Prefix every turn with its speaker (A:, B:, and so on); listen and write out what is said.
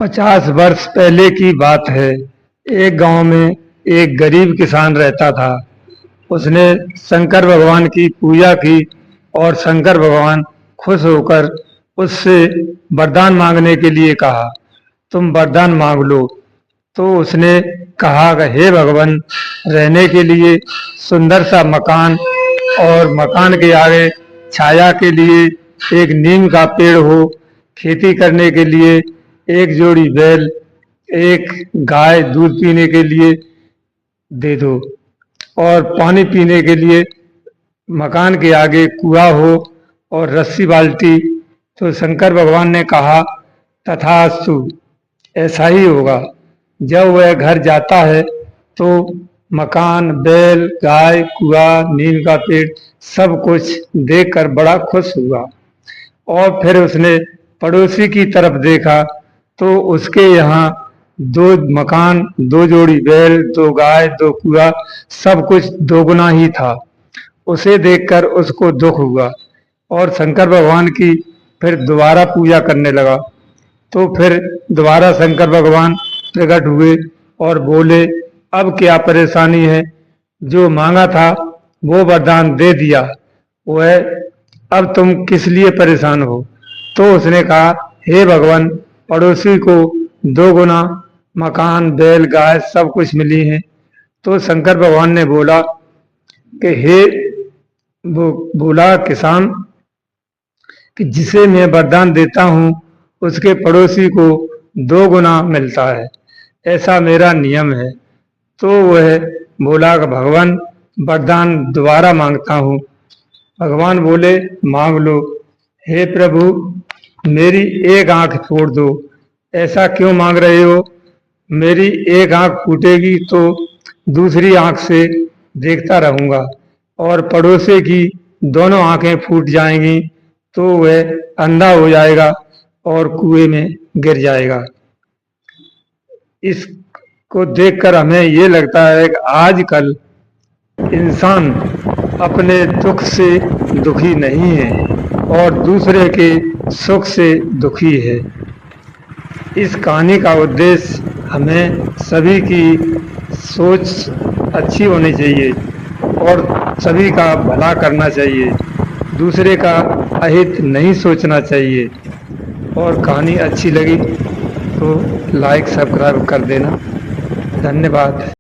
A: 50 वर्ष पहले की बात है। एक गांव में एक गरीब किसान रहता था। उसने शंकर भगवान की पूजा की और शंकर भगवान खुश होकर उससे वरदान मांगने के लिए कहा, तुम वरदान मांग लो। तो उसने कहा कि हे भगवान, रहने के लिए सुंदर सा मकान और मकान के आगे छाया के लिए एक नीम का पेड़ हो, खेती करने के लिए एक जोड़ी बैल, एक गाय दूध पीने के लिए दे दो और पानी पीने के लिए मकान के आगे कुआं हो और रस्सी बाल्टी। तो शंकर भगवान ने कहा, तथास्तु, ऐसा ही होगा। जब वह घर जाता है तो मकान, बैल, गाय, कुआं, नीम का पेड़ सब कुछ देखकर बड़ा खुश हुआ। और फिर उसने पड़ोसी की तरफ देखा तो उसके यहाँ 2 मकान, 2 जोड़ी बैल, 2 गाय, 2 कुआं, सब कुछ दोगुना ही था। उसे देखकर उसको दुख हुआ और शंकर भगवान की फिर दोबारा पूजा करने लगा। तो फिर दोबारा शंकर भगवान प्रकट हुए और बोले, अब क्या परेशानी है? जो मांगा था वो वरदान दे दिया, वह अब तुम किस लिए परेशान हो? तो उसने कहा, हे भगवान, पड़ोसी को 2 गुना मकान, बैल, गाय सब कुछ मिली हैं। तो शंकर भगवान ने बोला कि हे बोला किसान, कि जिसे मैं वरदान देता हूँ उसके पड़ोसी को 2 गुना मिलता है, ऐसा मेरा नियम है। तो वह बोला कि भगवान, वरदान दोबारा मांगता हूँ। भगवान बोले, मांग लो। हे प्रभु, मेरी एक आंख फोड़ दो। ऐसा क्यों मांग रहे हो? मेरी एक आंख फूटेगी तो दूसरी आंख से देखता रहूंगा और पड़ोसी की दोनों आंखें फूट जाएंगी तो वह अंधा हो जाएगा और कुएं में गिर जाएगा। इसको देखकर हमें ये लगता है कि आजकल इंसान अपने दुख से दुखी नहीं है और दूसरे के सुख से दुखी है। इस कहानी का उद्देश्य हमें सभी की सोच अच्छी होनी चाहिए और सभी का भला करना चाहिए, दूसरे का अहित नहीं सोचना चाहिए। और कहानी अच्छी लगी तो लाइक सब्सक्राइब कर देना। धन्यवाद।